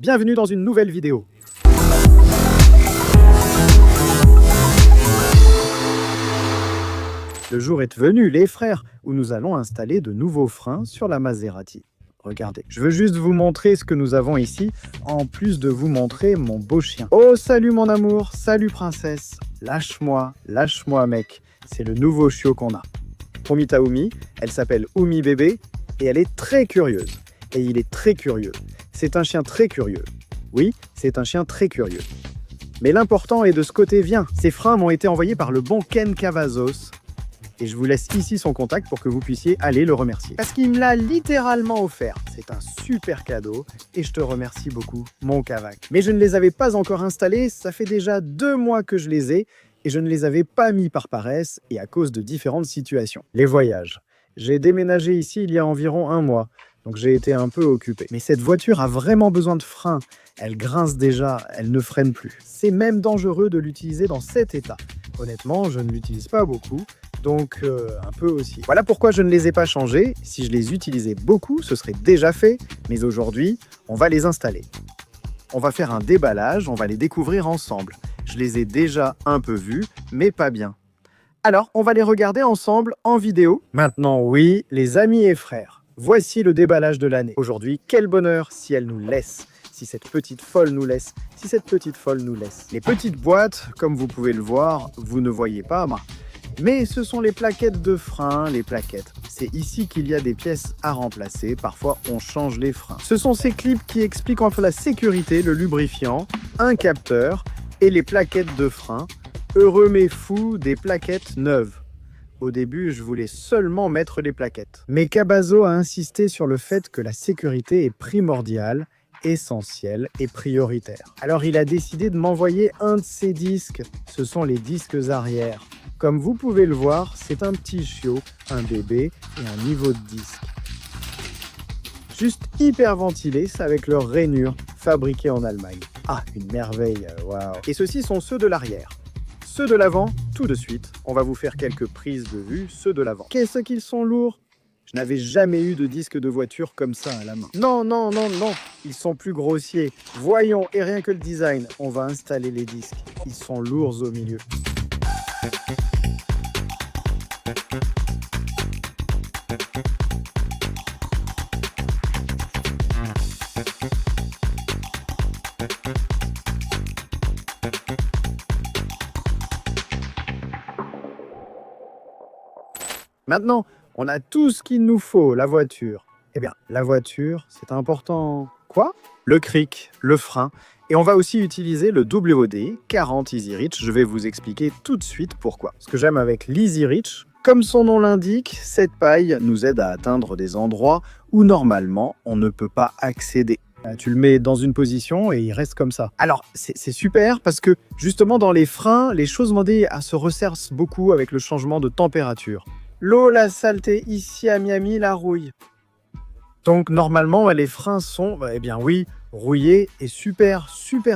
Bienvenue dans une nouvelle vidéo. Le jour est venu, les frères, où nous allons installer de nouveaux freins sur la Maserati. Regardez, je veux juste vous montrer ce que nous avons ici, en plus de vous montrer mon beau chien. Oh, salut mon amour, salut princesse. Lâche-moi mec, c'est le nouveau chiot qu'on a. Pour Mitaoumi, elle s'appelle Oumi bébé et elle est très curieuse. Et il est très curieux. C'est un chien très curieux. Oui, c'est un chien très curieux. Mais l'important est de ce côté vient. Ces freins m'ont été envoyés par le bon Ken Cavazos. Et je vous laisse ici son contact pour que vous puissiez aller le remercier. Parce qu'il me l'a littéralement offert. C'est un super cadeau et je te remercie beaucoup, mon Cavac. Mais je ne les avais pas encore installés, ça fait déjà 2 mois que je les ai et je ne les avais pas mis par paresse et à cause de différentes situations. Les voyages. J'ai déménagé ici il y a environ 1 mois, donc j'ai été un peu occupé. Mais cette voiture a vraiment besoin de freins. Elle grince déjà, elle ne freine plus. C'est même dangereux de l'utiliser dans cet état. Honnêtement, je ne l'utilise pas beaucoup. Donc un peu aussi. Voilà pourquoi je ne les ai pas changés. Si je les utilisais beaucoup, ce serait déjà fait. Mais aujourd'hui, on va les installer. On va faire un déballage, on va les découvrir ensemble. Je les ai déjà un peu vus, mais pas bien. Alors, on va les regarder ensemble en vidéo. Maintenant, oui, les amis et frères, voici le déballage de l'année. Aujourd'hui, quel bonheur si elle nous laisse. Si cette petite folle nous laisse. Si cette petite folle nous laisse. Les petites boîtes, comme vous pouvez le voir, vous ne voyez pas, mais ce sont les plaquettes de frein, les plaquettes. C'est ici qu'il y a des pièces à remplacer. Parfois, on change les freins. Ce sont ces clips qui expliquent entre la sécurité, le lubrifiant, un capteur et les plaquettes de frein. Heureux mais fou, des plaquettes neuves. Au début, je voulais seulement mettre les plaquettes. Mais Cabazo a insisté sur le fait que la sécurité est primordiale, essentielle et prioritaire. Alors il a décidé de m'envoyer un de ces disques. Ce sont les disques arrière. Comme vous pouvez le voir, c'est un petit chiot, un bébé et un niveau de disque. Juste hyper ventilés, c'est avec leur rainure, fabriquée en Allemagne. Ah, une merveille, waouh. Et ceux-ci sont ceux de l'arrière. Ceux de l'avant, tout de suite, on va vous faire quelques prises de vue, ceux de l'avant. Qu'est-ce qu'ils sont lourds! Je n'avais jamais eu de disque de voiture comme ça à la main. Non, ils sont plus grossiers. Voyons, et rien que le design, on va installer les disques. Ils sont lourds au milieu. Maintenant, on a tout ce qu'il nous faut, la voiture. Eh bien, la voiture, c'est important. Quoi? Le cric, le frein. Et on va aussi utiliser le WD 40 Easy Reach. Je vais vous expliquer tout de suite pourquoi. Ce que j'aime avec l'Easy Reach, comme son nom l'indique, cette paille nous aide à atteindre des endroits où normalement on ne peut pas accéder. Tu le mets dans une position et il reste comme ça. Alors, c'est super parce que justement dans les freins, les choses demandées se resserrent beaucoup avec le changement de température. L'eau, la saleté, ici à Miami, la rouille. Donc normalement, les freins sont, eh bien oui, rouillés et super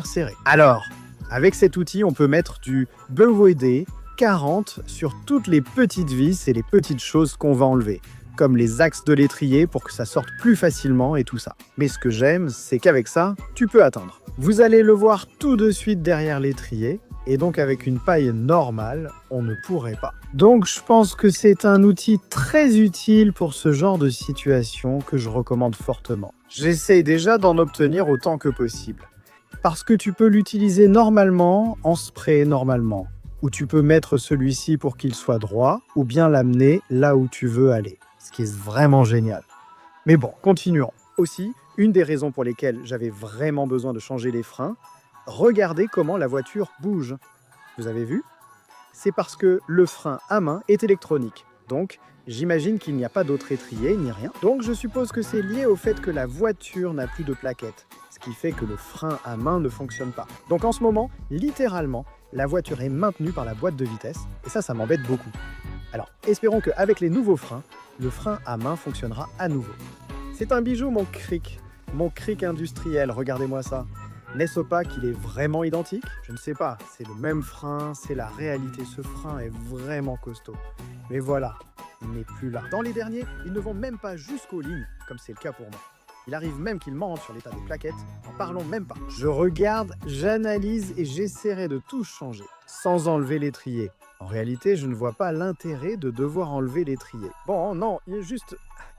serrés. Alors, avec cet outil, on peut mettre du WD 40 sur toutes les petites vis et les petites choses qu'on va enlever, comme les axes de l'étrier pour que ça sorte plus facilement et tout ça. Mais ce que j'aime, c'est qu'avec ça, tu peux atteindre. Vous allez le voir tout de suite derrière l'étrier. Et donc avec une paille normale, on ne pourrait pas. Donc je pense que c'est un outil très utile pour ce genre de situation que je recommande fortement. J'essaye déjà d'en obtenir autant que possible. Parce que tu peux l'utiliser normalement, en spray normalement. Ou tu peux mettre celui-ci pour qu'il soit droit, ou bien l'amener là où tu veux aller. Ce qui est vraiment génial. Mais bon, continuons. Aussi, une des raisons pour lesquelles j'avais vraiment besoin de changer les freins, regardez comment la voiture bouge. Vous avez vu? C'est parce que le frein à main est électronique. Donc, j'imagine qu'il n'y a pas d'autre étrier ni rien. Donc, je suppose que c'est lié au fait que la voiture n'a plus de plaquettes. Ce qui fait que le frein à main ne fonctionne pas. Donc, en ce moment, littéralement, la voiture est maintenue par la boîte de vitesse. Et ça m'embête beaucoup. Alors, espérons qu'avec les nouveaux freins, le frein à main fonctionnera à nouveau. C'est un bijou, mon cric. Mon cric industriel, regardez-moi ça. N'est-ce pas qu'il est vraiment identique? Je ne sais pas, c'est le même frein, c'est la réalité, ce frein est vraiment costaud. Mais voilà, il n'est plus là. Dans les derniers, ils ne vont même pas jusqu'aux lignes, comme c'est le cas pour moi. Il arrive même qu'il mente sur l'état des plaquettes, n'en parlons même pas. Je regarde, j'analyse et j'essaierai de tout changer, sans enlever l'étrier. En réalité, je ne vois pas l'intérêt de devoir enlever l'étrier. Bon, non, il est juste...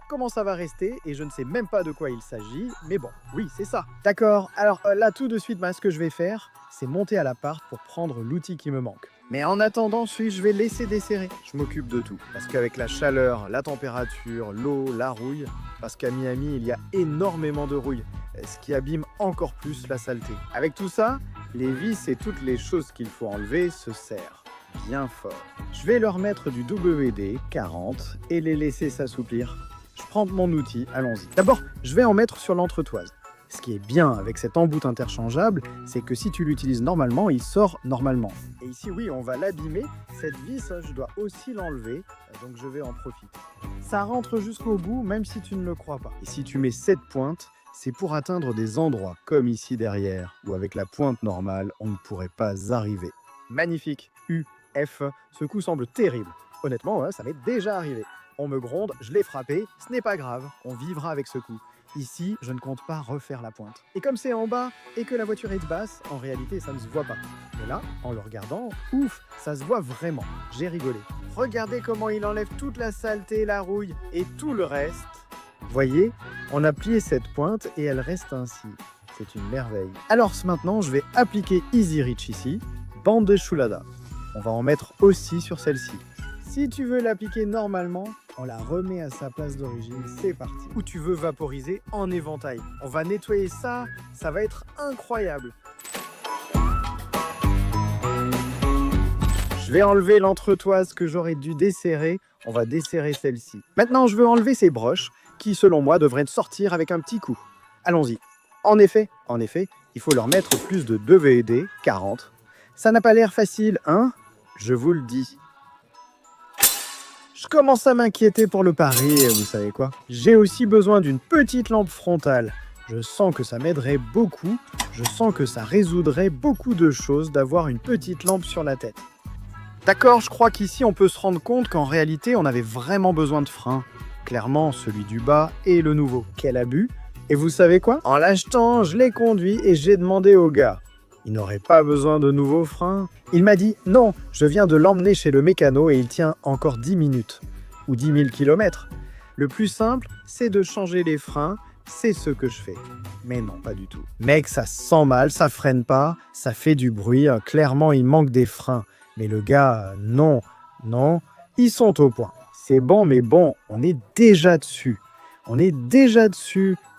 Comment ça va rester et je ne sais même pas de quoi il s'agit, mais bon, oui, c'est ça. D'accord, alors là, tout de suite, ce que je vais faire, c'est monter à l'appart pour prendre l'outil qui me manque. Mais en attendant, je vais laisser desserrer. Je m'occupe de tout. Parce qu'avec la chaleur, la température, l'eau, la rouille, parce qu'à Miami, il y a énormément de rouille, ce qui abîme encore plus la saleté. Avec tout ça, les vis et toutes les choses qu'il faut enlever se serrent bien fort. Je vais leur mettre du WD-40 et les laisser s'assouplir. Je prends mon outil, allons-y. D'abord, je vais en mettre sur l'entretoise. Ce qui est bien avec cet embout interchangeable, c'est que si tu l'utilises normalement, il sort normalement. Et ici, oui, on va l'abîmer. Cette vis, je dois aussi l'enlever, donc je vais en profiter. Ça rentre jusqu'au bout, même si tu ne le crois pas. Et si tu mets cette pointe, c'est pour atteindre des endroits comme ici derrière, où avec la pointe normale, on ne pourrait pas arriver. Magnifique. F, ce coup semble terrible. Honnêtement, ça m'est déjà arrivé. On me gronde, je l'ai frappé, ce n'est pas grave, on vivra avec ce coup. Ici, je ne compte pas refaire la pointe. Et comme c'est en bas et que la voiture est basse, en réalité, ça ne se voit pas. Mais là, en le regardant, ouf, ça se voit vraiment. J'ai rigolé. Regardez comment il enlève toute la saleté, la rouille et tout le reste. Voyez, on a plié cette pointe et elle reste ainsi. C'est une merveille. Alors maintenant, je vais appliquer Easy Reach ici, bande de Chulada. On va en mettre aussi sur celle-ci. Si tu veux l'appliquer normalement, on la remet à sa place d'origine, c'est parti. Ou tu veux vaporiser en éventail. On va nettoyer ça, ça va être incroyable. Je vais enlever l'entretoise que j'aurais dû desserrer, on va desserrer celle-ci. Maintenant, je veux enlever ces broches qui, selon moi, devraient sortir avec un petit coup. Allons-y. En effet, il faut leur mettre plus de WD-40. Ça n'a pas l'air facile, hein? Je vous le dis. Je commence à m'inquiéter pour le pari, et vous savez quoi? J'ai aussi besoin d'une petite lampe frontale. Je sens que ça m'aiderait beaucoup, je sens que ça résoudrait beaucoup de choses d'avoir une petite lampe sur la tête. D'accord, je crois qu'ici on peut se rendre compte qu'en réalité on avait vraiment besoin de freins. Clairement, celui du bas et le nouveau. Quel abus! Et vous savez quoi? En l'achetant, je l'ai conduit et j'ai demandé au gars. Il n'aurait pas besoin de nouveaux freins. Il m'a dit « Non, je viens de l'emmener chez le mécano et il tient encore 10 minutes. » Ou 10 000 km. Le plus simple, c'est de changer les freins. C'est ce que je fais. Mais non, pas du tout. Mec, ça sent mal, ça freine pas, ça fait du bruit. Clairement, il manque des freins. Mais le gars, non, ils sont au point. C'est bon, mais bon, on est déjà dessus.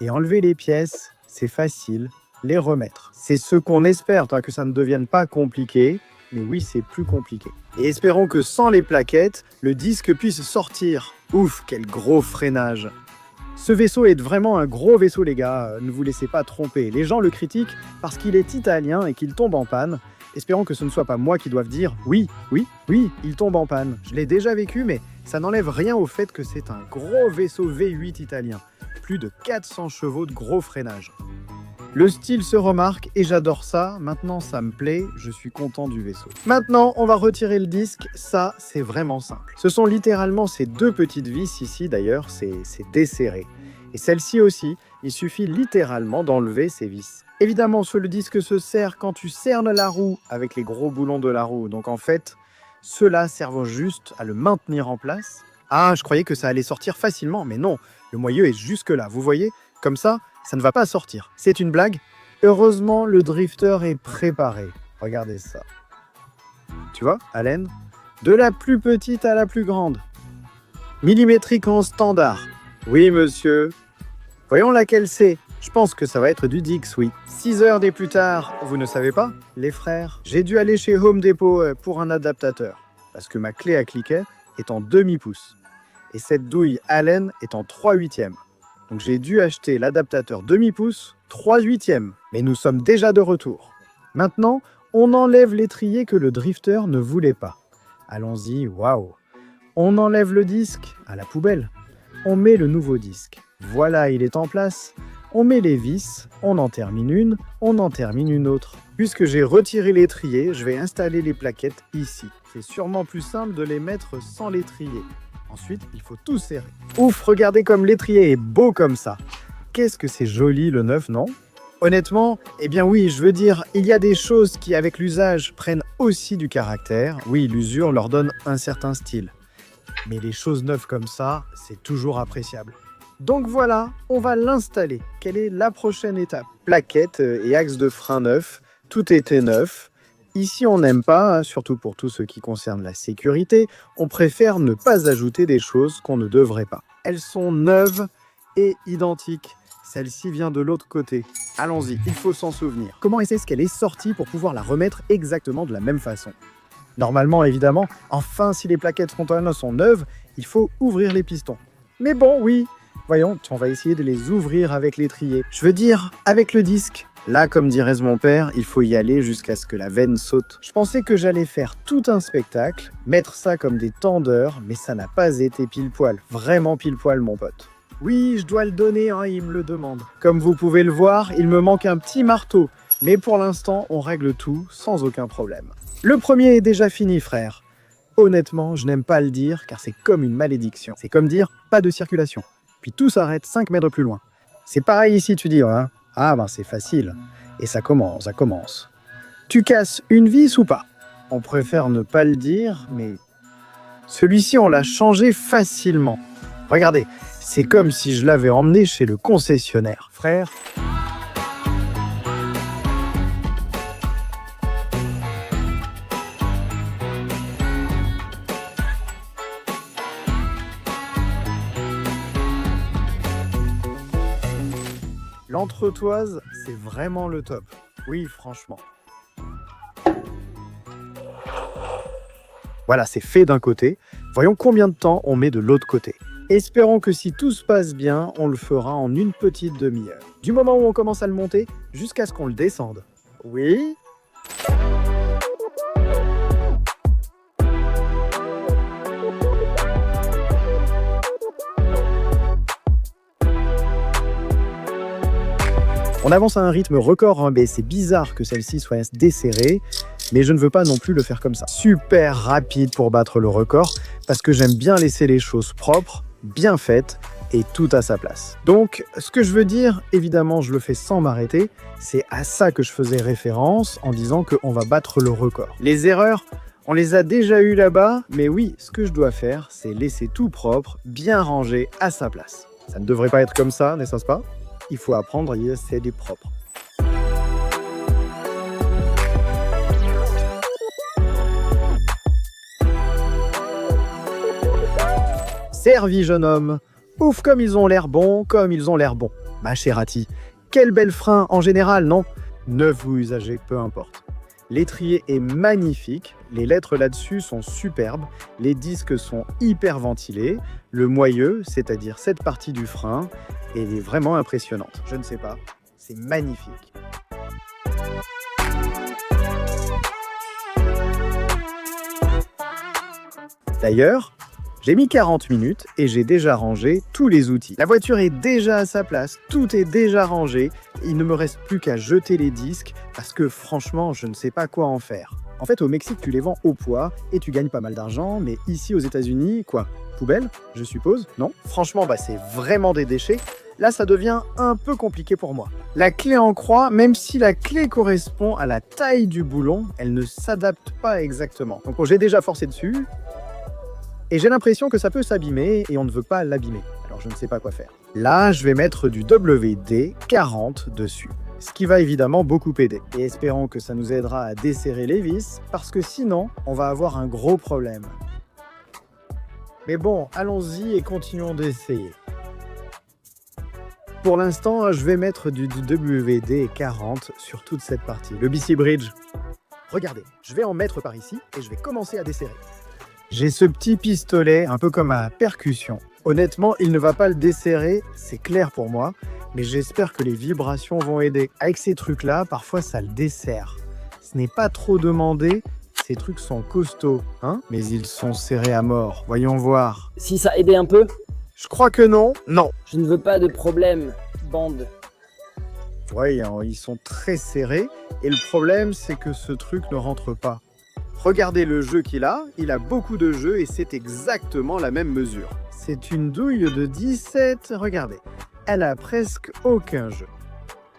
Et enlever les pièces, c'est facile. Les remettre. C'est ce qu'on espère, que ça ne devienne pas compliqué, mais oui, c'est plus compliqué. Et espérons que sans les plaquettes, le disque puisse sortir. Ouf, quel gros freinage! Ce vaisseau est vraiment un gros vaisseau, les gars, ne vous laissez pas tromper. Les gens le critiquent parce qu'il est italien et qu'il tombe en panne. Espérons que ce ne soit pas moi qui doive dire « Oui, il tombe en panne ». Je l'ai déjà vécu, mais ça n'enlève rien au fait que c'est un gros vaisseau V8 italien. Plus de 400 chevaux de gros freinage. Le style se remarque et j'adore ça. Maintenant, ça me plaît. Je suis content du vaisseau. Maintenant, on va retirer le disque. Ça, c'est vraiment simple. Ce sont littéralement ces deux petites vis ici. D'ailleurs, c'est desserré. Et celle-ci aussi, il suffit littéralement d'enlever ces vis. Évidemment, le disque se serre quand tu cernes la roue avec les gros boulons de la roue. Donc en fait, ceux-là servent juste à le maintenir en place. Ah, je croyais que ça allait sortir facilement, mais non. Le moyeu est jusque là. Vous voyez? Comme ça ne va pas sortir. C'est une blague? Heureusement, le drifter est préparé. Regardez ça. Tu vois, Allen? De la plus petite à la plus grande. Millimétrique en standard. Oui, monsieur. Voyons laquelle c'est. Je pense que ça va être du Dix, oui. 6 heures des plus tard, vous ne savez pas? Les frères, j'ai dû aller chez Home Depot pour un adaptateur. Parce que ma clé à cliquet est en demi-pouce. Et cette douille Allen est en 3/8. Donc j'ai dû acheter l'adaptateur demi-pouce 3/8. Mais nous sommes déjà de retour. Maintenant, on enlève l'étrier que le drifter ne voulait pas. Allons-y, waouh! On enlève le disque à la poubelle. On met le nouveau disque. Voilà, il est en place. On met les vis, on en termine une, on en termine une autre. Puisque j'ai retiré l'étrier, je vais installer les plaquettes ici. C'est sûrement plus simple de les mettre sans l'étrier. Ensuite, il faut tout serrer. Ouf, regardez comme l'étrier est beau comme ça. qu'est-ce que c'est joli le neuf, non? Honnêtement, eh bien oui, je veux dire, il y a des choses qui, avec l'usage, prennent aussi du caractère. Oui, l'usure leur donne un certain style. Mais les choses neuves comme ça, c'est toujours appréciable. Donc voilà, on va l'installer. Quelle est la prochaine étape? Plaquettes et axes de frein neufs, tout était neuf. Ici, on n'aime pas, surtout pour tout ce qui concerne la sécurité, on préfère ne pas ajouter des choses qu'on ne devrait pas. Elles sont neuves et identiques. Celle-ci vient de l'autre côté. Allons-y, il faut s'en souvenir. Comment est-ce qu'elle est sortie pour pouvoir la remettre exactement de la même façon? Normalement, évidemment, enfin, si les plaquettes frontales sont neuves, il faut ouvrir les pistons. Mais bon, oui, voyons, on va essayer de les ouvrir avec l'étrier. Je veux dire, avec le disque. Là, comme dirait mon père, il faut y aller jusqu'à ce que la veine saute. Je pensais que j'allais faire tout un spectacle, mettre ça comme des tendeurs, mais ça n'a pas été pile poil. Vraiment pile poil, mon pote. Oui, je dois le donner, hein, il me le demande. Comme vous pouvez le voir, il me manque un petit marteau. Mais pour l'instant, on règle tout sans aucun problème. Le premier est déjà fini, frère. Honnêtement, je n'aime pas le dire, car c'est comme une malédiction. C'est comme dire, pas de circulation. Puis tout s'arrête 5 mètres plus loin. C'est pareil ici, tu dis, hein? Ah ben c'est facile. Et ça commence. Tu casses une vis ou pas? On préfère ne pas le dire, mais... Celui-ci, on l'a changé facilement. Regardez, c'est comme si je l'avais emmené chez le concessionnaire. Frère... L'entretoise, c'est vraiment le top. Oui, franchement. Voilà, c'est fait d'un côté. Voyons combien de temps on met de l'autre côté. Espérons que si tout se passe bien, on le fera en une petite demi-heure. Du moment où on commence à le monter, jusqu'à ce qu'on le descende. Oui. On avance à un rythme record, hein, mais c'est bizarre que celle-ci soit desserrée, mais je ne veux pas non plus le faire comme ça. Super rapide pour battre le record, parce que j'aime bien laisser les choses propres, bien faites, et tout à sa place. Donc, ce que je veux dire, évidemment, je le fais sans m'arrêter, c'est à ça que je faisais référence en disant qu'on va battre le record. Les erreurs, on les a déjà eues là-bas, mais oui, ce que je dois faire, c'est laisser tout propre, bien rangé, à sa place. Ça ne devrait pas être comme ça, n'est-ce pas? Il faut apprendre à y laisser du propre. Servi, jeune homme. Ouf, comme ils ont l'air bons, Ma chère Ati, quel bel frein en général, non? Neuf ou usagé, peu importe. L'étrier est magnifique, les lettres là-dessus sont superbes, les disques sont hyper ventilés, le moyeu, c'est-à-dire cette partie du frein, est vraiment impressionnante. Je ne sais pas, c'est magnifique. D'ailleurs, j'ai mis 40 minutes et j'ai déjà rangé tous les outils. La voiture est déjà à sa place, tout est déjà rangé. Il ne me reste plus qu'à jeter les disques parce que franchement, je ne sais pas quoi en faire. En fait, au Mexique, tu les vends au poids et tu gagnes pas mal d'argent, mais ici aux États-Unis, quoi? Poubelle, je suppose? Non? Franchement, c'est vraiment des déchets. Là, ça devient un peu compliqué pour moi. La clé en croix, même si la clé correspond à la taille du boulon, elle ne s'adapte pas exactement. Donc j'ai déjà forcé dessus. Et j'ai l'impression que ça peut s'abîmer et on ne veut pas l'abîmer. Alors je ne sais pas quoi faire. Là, je vais mettre du WD-40 dessus. Ce qui va évidemment beaucoup aider. Et espérons que ça nous aidera à desserrer les vis, parce que sinon, on va avoir un gros problème. Mais bon, allons-y et continuons d'essayer. Pour l'instant, je vais mettre du WD-40 sur toute cette partie. Le BC Bridge. Regardez, je vais en mettre par ici et je vais commencer à desserrer. J'ai ce petit pistolet, un peu comme à percussion. Honnêtement, il ne va pas le desserrer, c'est clair pour moi, mais j'espère que les vibrations vont aider. Avec ces trucs-là, parfois ça le dessert. Ce n'est pas trop demandé, ces trucs sont costauds, hein, mais ils sont serrés à mort. Voyons voir. Si ça aidait un peu? Je crois que non. Non. Je ne veux pas de problème, bande. Ouais, ils sont très serrés, et le problème, c'est que ce truc ne rentre pas. Regardez le jeu qu'il a, il a beaucoup de jeux et c'est exactement la même mesure. C'est une douille de 17, regardez. elle a presque aucun jeu.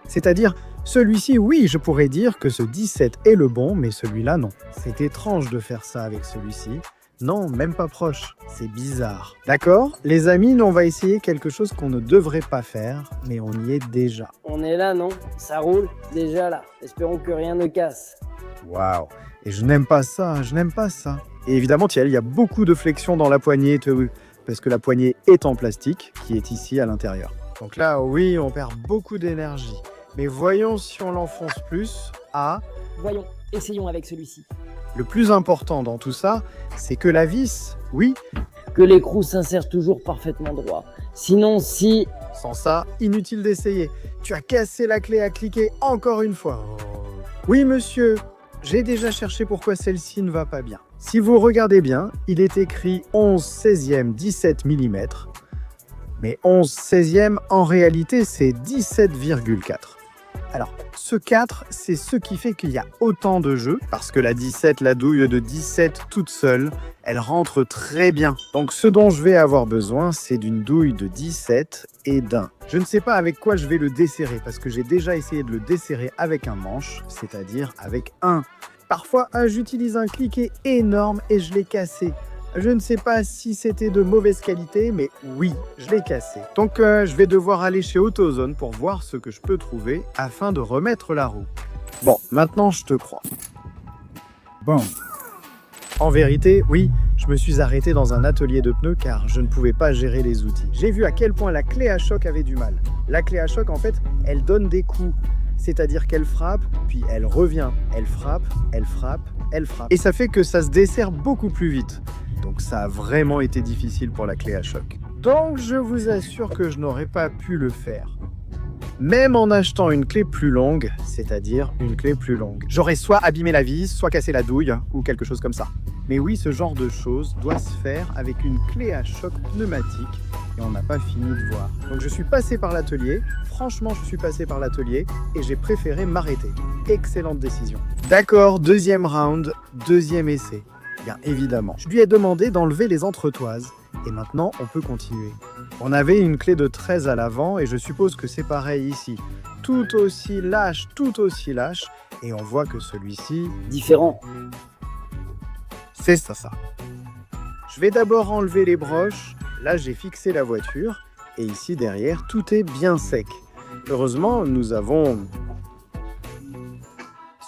C'est-à-dire, celui-ci, oui, je pourrais dire que ce 17 est le bon, mais celui-là, non. C'est étrange de faire ça avec celui-ci. Non, même pas proche. C'est bizarre. D'accord? Les amis, nous, on va essayer quelque chose qu'on ne devrait pas faire, mais on y est déjà. On est là, non? Ça roule? Déjà là. Espérons que rien ne casse. Waouh! Et je n'aime pas ça, je n'aime pas ça. Et évidemment, Thiel, il y a beaucoup de flexion dans la poignée, parce que la poignée est en plastique, qui est ici à l'intérieur. Donc là, oui, on perd beaucoup d'énergie. Mais voyons si on l'enfonce plus à... Voyons, essayons avec celui-ci. Le plus important dans tout ça, c'est que la vis, oui, Que l'écrou s'insère toujours parfaitement droit. Sinon, si... sans ça, inutile d'essayer. Tu as cassé la clé à cliquer encore une fois. Oui, monsieur, j'ai déjà cherché pourquoi celle-ci ne va pas bien. Si vous regardez bien, il est écrit 11/16e 17 mm. Mais 11/16e, en réalité, c'est 17,4. Alors, ce 4, c'est ce qui fait qu'il y a autant de jeux, parce que la 17, la douille de 17 toute seule, elle rentre très bien. Donc ce dont je vais avoir besoin, c'est d'une douille de 17 et d'un. Je ne sais pas avec quoi je vais le desserrer, parce que j'ai déjà essayé de le desserrer avec un manche, c'est-à-dire avec un. Parfois, j'utilise un cliquet énorme et je l'ai cassé. Je ne sais pas si c'était de mauvaise qualité, mais oui, je l'ai cassé. Donc je vais devoir aller chez AutoZone pour voir ce que je peux trouver afin de remettre la roue. Bon, maintenant je te crois. Bon. En vérité, oui, je me suis arrêté dans un atelier de pneus car je ne pouvais pas gérer les outils. J'ai vu à quel point la clé à choc avait du mal. La clé à choc, en fait, elle donne des coups. C'est-à-dire qu'elle frappe, puis elle revient. Elle frappe, elle frappe, elle frappe. Et ça fait que ça se dessert beaucoup plus vite. Donc ça a vraiment été difficile pour la clé à choc. Donc je vous assure que je n'aurais pas pu le faire. Même en achetant une clé plus longue, c'est-à-dire une clé plus longue. J'aurais soit abîmé la vis, soit cassé la douille, ou quelque chose comme ça. Mais oui, ce genre de choses doit se faire avec une clé à choc pneumatique, et on n'a pas fini de voir. Donc je suis passé par l'atelier, franchement je suis passé par l'atelier, et j'ai préféré m'arrêter. Excellente décision. D'accord, deuxième round, deuxième essai. Bien évidemment. Je lui ai demandé d'enlever les entretoises, et maintenant on peut continuer. On avait une clé de 13 à l'avant, et je suppose que c'est pareil ici. Tout aussi lâche, et on voit que celui-ci... Différent. C'est ça. Je vais d'abord enlever les broches. Là, j'ai fixé la voiture. Et ici, derrière, tout est bien sec. Heureusement, nous avons...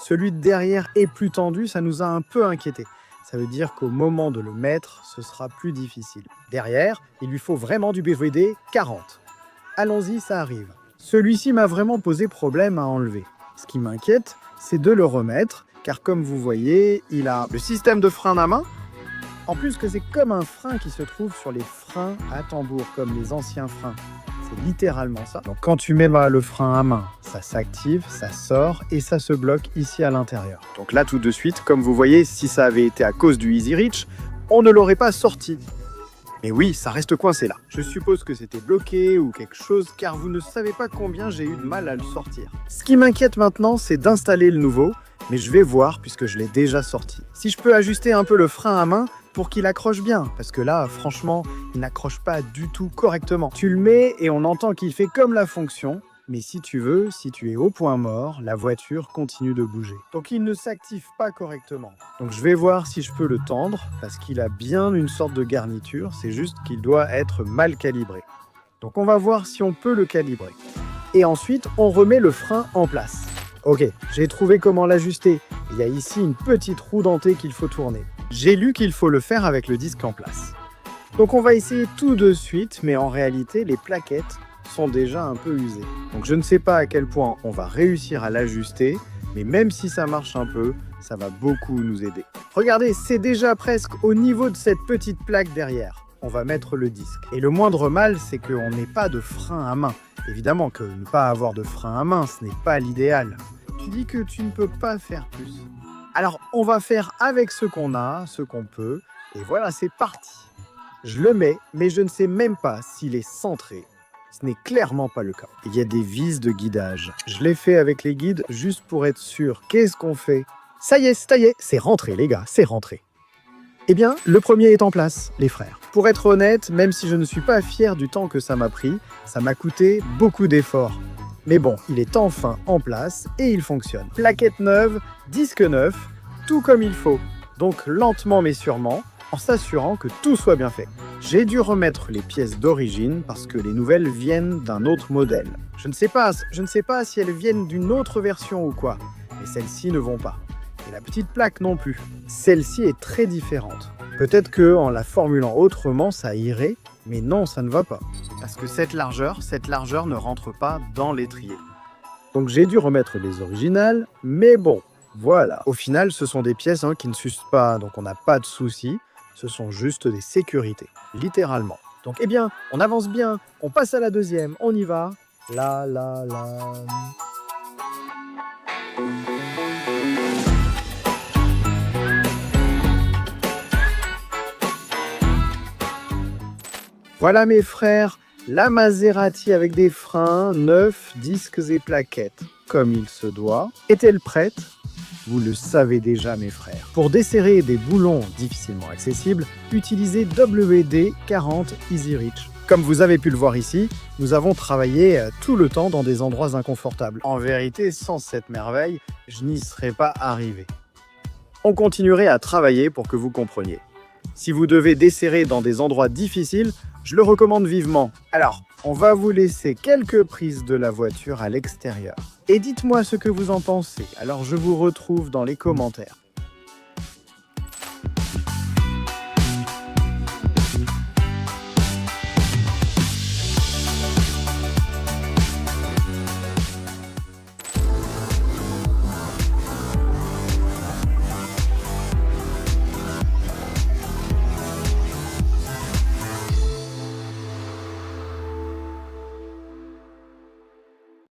Celui de derrière est plus tendu, ça nous a un peu inquiétés. Ça veut dire qu'au moment de le mettre, ce sera plus difficile. Derrière, il lui faut vraiment du BVD 40. Allons-y, ça arrive. Celui-ci m'a vraiment posé problème à enlever. Ce qui m'inquiète, c'est de le remettre, car comme vous voyez, il a le système de frein à main. En plus que c'est comme un frein qui se trouve sur les freins à tambour, comme les anciens freins. C'est littéralement ça. Donc quand tu mets le frein à main, ça s'active, ça sort et ça se bloque ici à l'intérieur. Donc là tout de suite, comme vous voyez, si ça avait été à cause du Easy Reach, on ne l'aurait pas sorti. Mais oui, ça reste coincé là. Je suppose que c'était bloqué ou quelque chose, car vous ne savez pas combien j'ai eu de mal à le sortir. Ce qui m'inquiète maintenant, c'est d'installer le nouveau, mais je vais voir puisque je l'ai déjà sorti. Si je peux ajuster un peu le frein à main pour qu'il accroche bien, parce que là, franchement, il n'accroche pas du tout correctement. Tu le mets et on entend qu'il fait comme la fonction, mais si tu veux, si tu es au point mort, la voiture continue de bouger. Donc il ne s'active pas correctement. Donc je vais voir si je peux le tendre, parce qu'il a bien une sorte de garniture, c'est juste qu'il doit être mal calibré. Donc on va voir si on peut le calibrer. Et ensuite, on remet le frein en place. Ok, j'ai trouvé comment l'ajuster. Il y a ici une petite roue dentée qu'il faut tourner. J'ai lu qu'il faut le faire avec le disque en place. Donc on va essayer tout de suite, mais en réalité, les plaquettes sont déjà un peu usées. Donc je ne sais pas à quel point on va réussir à l'ajuster, mais même si ça marche un peu, ça va beaucoup nous aider. Regardez, c'est déjà presque au niveau de cette petite plaque derrière. On va mettre le disque. Et le moindre mal, c'est qu'on n'ait pas de frein à main. Évidemment que ne pas avoir de frein à main, ce n'est pas l'idéal. Tu dis que tu ne peux pas faire plus. Alors, on va faire avec ce qu'on a, ce qu'on peut, et voilà, c'est parti. Je le mets, mais je ne sais même pas s'il est centré. Ce n'est clairement pas le cas. Il y a des vis de guidage. Je l'ai fait avec les guides juste pour être sûr. Qu'est-ce qu'on fait? Ça y est, c'est rentré les gars, c'est rentré. Eh bien, le premier est en place, les frères. Pour être honnête, même si je ne suis pas fier du temps que ça m'a pris, ça m'a coûté beaucoup d'efforts. Mais bon, il est enfin en place et il fonctionne. Plaquette neuve, disque neuf, tout comme il faut. Donc lentement mais sûrement, en s'assurant que tout soit bien fait. J'ai dû remettre les pièces d'origine parce que les nouvelles viennent d'un autre modèle. Je ne sais pas si elles viennent d'une autre version ou quoi, mais celles-ci ne vont pas. Et la petite plaque non plus. Celle-ci est très différente. Peut-être que en la formulant autrement, ça irait, mais non, ça ne va pas. Parce que cette largeur ne rentre pas dans l'étrier. Donc j'ai dû remettre les originales, mais bon, voilà. Au final, ce sont des pièces qui ne s'usent pas, donc on n'a pas de souci. Ce sont juste des sécurités, littéralement. Donc eh bien, on avance bien, on passe à la deuxième, on y va. La. Voilà mes frères, la Maserati avec des freins, neufs, disques et plaquettes, comme il se doit. Est-elle prête? Vous le savez déjà mes frères. Pour desserrer des boulons difficilement accessibles, utilisez WD-40 Easy Reach. Comme vous avez pu le voir ici, nous avons travaillé tout le temps dans des endroits inconfortables. En vérité, sans cette merveille, je n'y serais pas arrivé. On continuerait à travailler pour que vous compreniez. Si vous devez desserrer dans des endroits difficiles, je le recommande vivement. Alors, on va vous laisser quelques prises de la voiture à l'extérieur. Et dites-moi ce que vous en pensez, alors je vous retrouve dans les commentaires.